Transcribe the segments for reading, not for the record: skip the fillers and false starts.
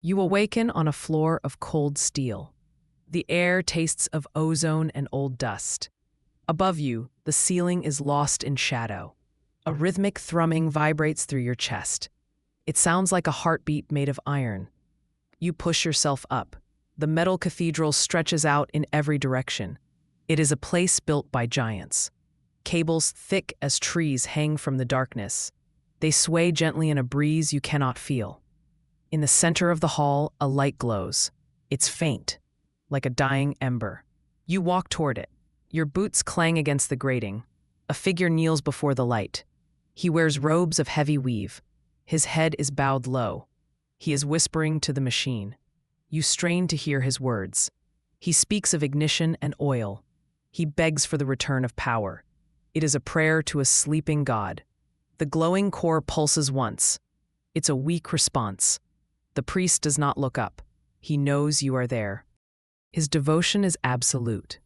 You awaken on a floor of cold steel. The air tastes of ozone and old dust. Above you, the ceiling is lost in shadow. A rhythmic thrumming vibrates through your chest. It sounds like a heartbeat made of iron. You push yourself up. The metal cathedral stretches out in every direction. It is a place built by giants. Cables thick as trees hang from the darkness. They sway gently in a breeze you cannot feel. In the center of the hall, a light glows. It's faint, like a dying ember. You walk toward it. Your boots clang against the grating. A figure kneels before the light. He wears robes of heavy weave. His head is bowed low. He is whispering to the machine. You strain to hear his words. He speaks of ignition and oil. He begs for the return of power. It is a prayer to a sleeping god. The glowing core pulses once. It's a weak response. The priest does not look up. He knows you are there. His devotion is absolute.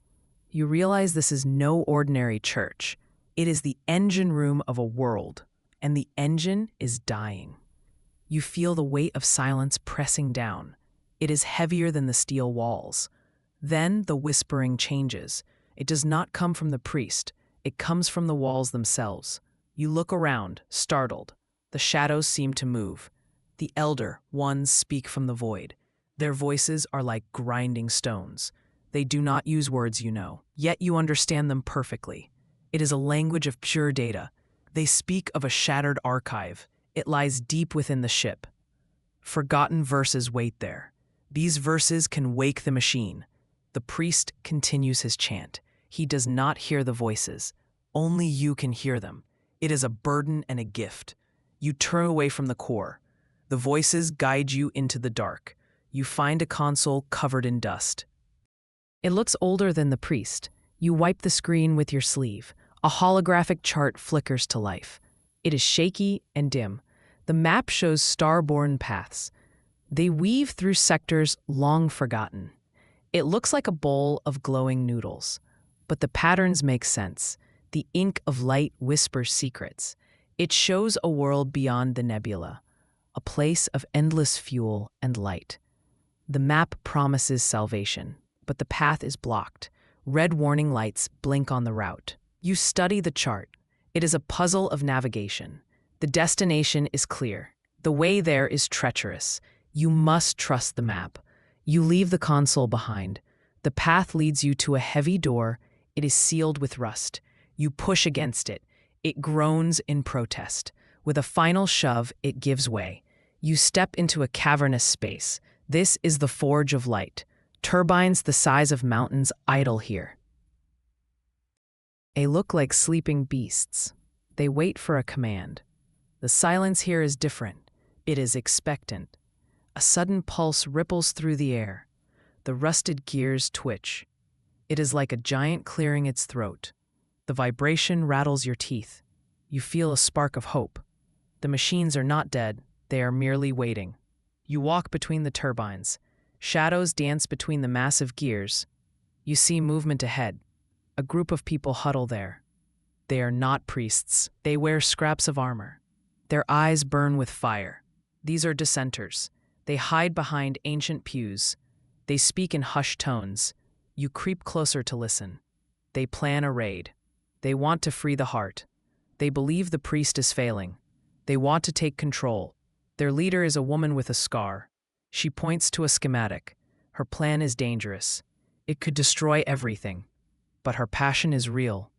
You realize this is no ordinary church. It is the engine room of a world, and the engine is dying. You feel the weight of silence pressing down. It is heavier than the steel walls. Then the whispering changes. It does not come from the priest. It comes from the walls themselves. You look around, startled. The shadows seem to move. The elder ones speak from the void. Their voices are like grinding stones. They do not use words you know, yet you understand them perfectly. It is a language of pure data. They speak of a shattered archive. It lies deep within the ship. Forgotten verses wait there. These verses can wake the machine. The priest continues his chant. He does not hear the voices. Only you can hear them. It is a burden and a gift. You turn away from the core. The voices guide you into the dark. You find a console covered in dust. It looks older than the priest. You wipe the screen with your sleeve. A holographic chart flickers to life. It is shaky and dim. The map shows star-borne paths. They weave through sectors long forgotten. It looks like a bowl of glowing noodles. But the patterns make sense. The ink of light whispers secrets. It shows a world beyond the nebula, a place of endless fuel and light. The map promises salvation, but the path is blocked. Red warning lights blink on the route. You study the chart. It is a puzzle of navigation. The destination is clear. The way there is treacherous. You must trust the map. You leave the console behind. The path leads you to a heavy door. It is sealed with rust. You push against it. It groans in protest. With a final shove, it gives way. You step into a cavernous space. This is the Forge of Light. Turbines the size of mountains idle here. They look like sleeping beasts. They wait for a command. The silence here is different. It is expectant. A sudden pulse ripples through the air. The rusted gears twitch. It is like a giant clearing its throat. The vibration rattles your teeth. You feel a spark of hope. The machines are not dead. They are merely waiting. You walk between the turbines. Shadows dance between the massive gears. You see movement ahead. A group of people huddle there. They are not priests. They wear scraps of armor. Their eyes burn with fire. These are dissenters. They hide behind ancient pews. They speak in hushed tones. You creep closer to listen. They plan a raid. They want to free the heart. They believe the priest is failing. They want to take control. Their leader is a woman with a scar. She points to a schematic. Her plan is dangerous. It could destroy everything. But her passion is real.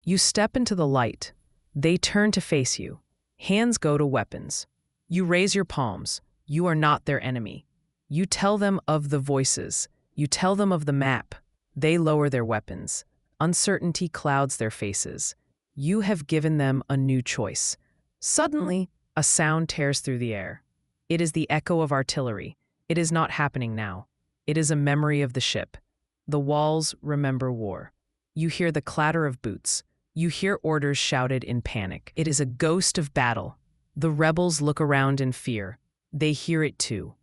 You step into the light. They turn to face you. Hands go to weapons. You raise your palms. You are not their enemy. You tell them of the voices. You tell them of the map. They lower their weapons. Uncertainty clouds their faces. You have given them a new choice. Suddenly, a sound tears through the air. It is the echo of artillery. It is not happening now. It is a memory of the ship. The walls remember war. You hear the clatter of boots. You hear orders shouted in panic. It is a ghost of battle. The rebels look around in fear. They hear it too.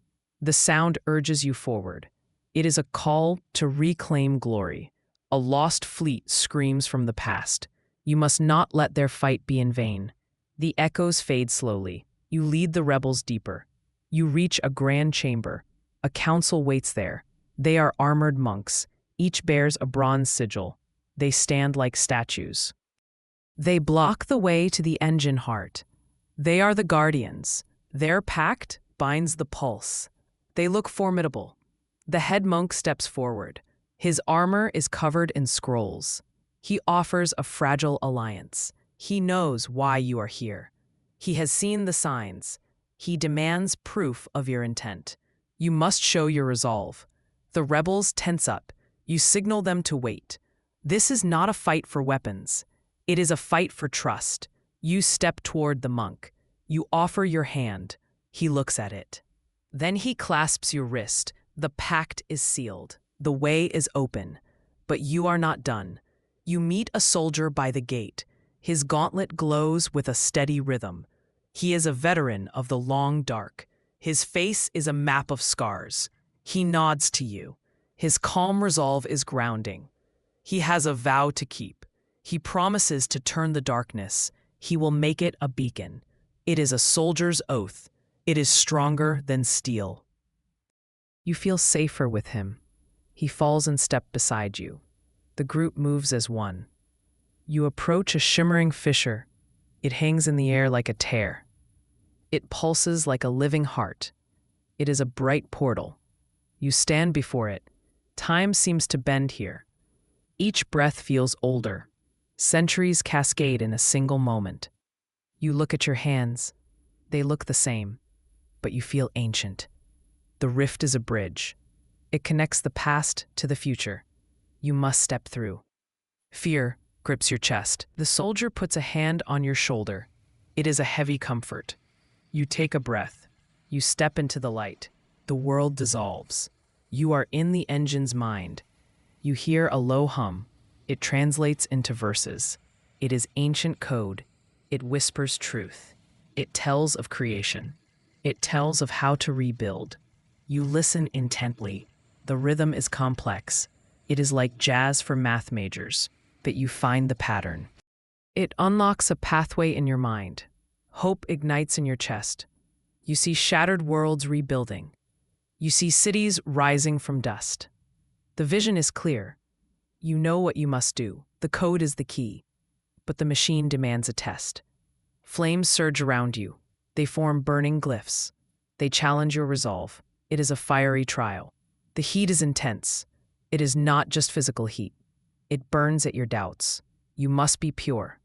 The sound urges you forward. It is a call to reclaim glory. A lost fleet screams from the past. You must not let their fight be in vain. The echoes fade slowly. You lead the rebels deeper. You reach a grand chamber. A council waits there. They are armored monks. Each bears a bronze sigil. They stand like statues. They block the way to the engine heart. They are the guardians. Their pact binds the pulse. They look formidable. The head monk steps forward. His armor is covered in scrolls. He offers a fragile alliance. He knows why you are here. He has seen the signs. He demands proof of your intent. You must show your resolve. The rebels tense up. You signal them to wait. This is not a fight for weapons. It is a fight for trust. You step toward the monk. You offer your hand. He looks at it. Then he clasps your wrist. The pact is sealed. The way is open. But you are not done. You meet a soldier by the gate. His gauntlet glows with a steady rhythm. He is a veteran of the long dark. His face is a map of scars. He nods to you. His calm resolve is grounding. He has a vow to keep. He promises to turn the darkness. He will make it a beacon. It is a soldier's oath. It is stronger than steel. You feel safer with him. He falls in step beside you. The group moves as one. You approach a shimmering fissure. It hangs in the air like a tear. It pulses like a living heart. It is a bright portal. You stand before it. Time seems to bend here. Each breath feels older. Centuries cascade in a single moment. You look at your hands. They look the same, but you feel ancient. The rift is a bridge. It connects the past to the future. You must step through. Fear grips your chest. The soldier puts a hand on your shoulder. It is a heavy comfort. You take a breath. You step into the light. The world dissolves. You are in the engine's mind. You hear a low hum. It translates into verses. It is ancient code. It whispers truth. It tells of creation. It tells of how to rebuild. You listen intently. The rhythm is complex. It is like jazz for math majors, but you find the pattern. It unlocks a pathway in your mind. Hope ignites in your chest. You see shattered worlds rebuilding. You see cities rising from dust. The vision is clear. You know what you must do. The code is the key. But the machine demands a test. Flames surge around you. They form burning glyphs. They challenge your resolve. It is a fiery trial. The heat is intense. It is not just physical heat. It burns at your doubts. You must be pure.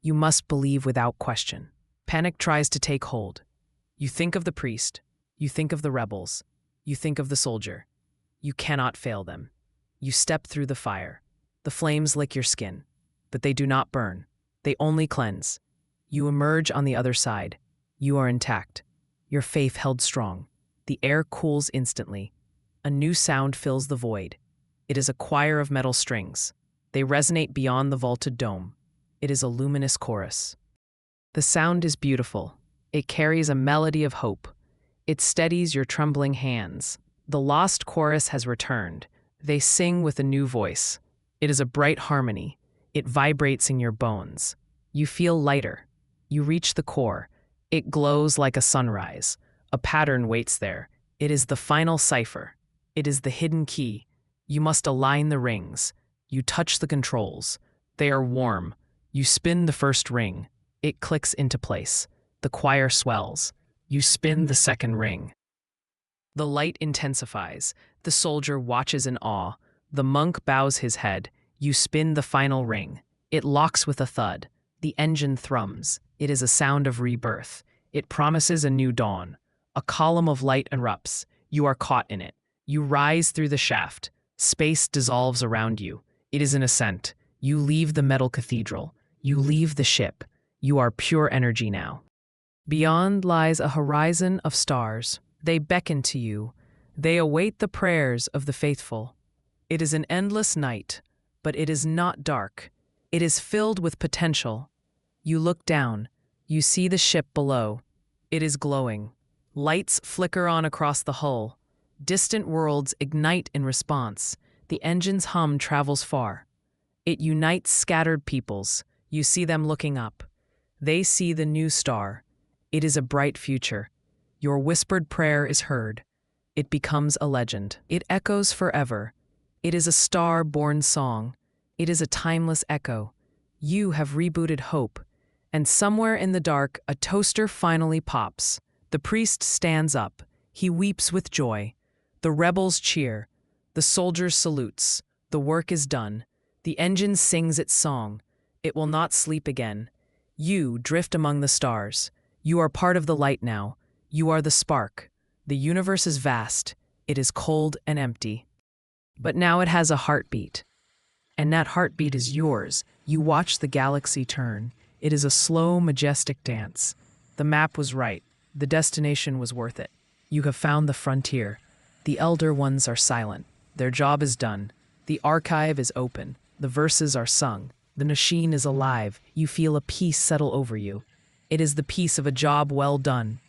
You must believe without question. Panic tries to take hold. You think of the priest. You think of the rebels. You think of the soldier. You cannot fail them. You step through the fire. The flames lick your skin, but they do not burn. They only cleanse. You emerge on the other side. You are intact. Your faith held strong. The air cools instantly. A new sound fills the void. It is a choir of metal strings. They resonate beyond the vaulted dome. It is a luminous chorus. The sound is beautiful. It carries a melody of hope. It steadies your trembling hands. The lost chorus has returned. They sing with a new voice. It is a bright harmony. It vibrates in your bones. You feel lighter. You reach the core. It glows like a sunrise. A pattern waits there. It is the final cipher. It is the hidden key. You must align the rings. You touch the controls. They are warm. You spin the first ring. It clicks into place. The choir swells. You spin the second ring. The light intensifies. The soldier watches in awe. The monk bows his head. You spin the final ring. It locks with a thud. The engine thrums. It is a sound of rebirth. It promises a new dawn. A column of light erupts. You are caught in it. You rise through the shaft. Space dissolves around you. It is an ascent. You leave the metal cathedral. You leave the ship. You are pure energy now. Beyond lies a horizon of stars. They beckon to you. They await the prayers of the faithful. It is an endless night, but it is not dark. It is filled with potential. You look down. You see the ship below. It is glowing. Lights flicker on across the hull. Distant worlds ignite in response. The engine's hum travels far. It unites scattered peoples. You see them looking up. They see the new star. It is a bright future. Your whispered prayer is heard. It becomes a legend. It echoes forever. It is a star-born song. It is a timeless echo. You have rebooted hope. And somewhere in the dark, a toaster finally pops. The priest stands up. He weeps with joy. The rebels cheer. The soldiers salutes. The work is done. The engine sings its song. It will not sleep again. You drift among the stars. You are part of the light now. You are the spark. The universe is vast. It is cold and empty. But now it has a heartbeat. And that heartbeat is yours. You watch the galaxy turn. It is a slow, majestic dance. The map was right. The destination was worth it. You have found the frontier. The elder ones are silent. Their job is done. The archive is open. The verses are sung. The machine is alive. You feel a peace settle over you. It is the peace of a job well done.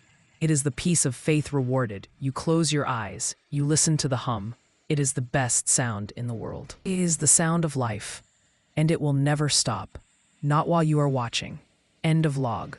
It is the peace of faith rewarded. You close your eyes. You listen to the hum. It is the best sound in the world. It is the sound of life. And it will never stop. Not while you are watching. End of log.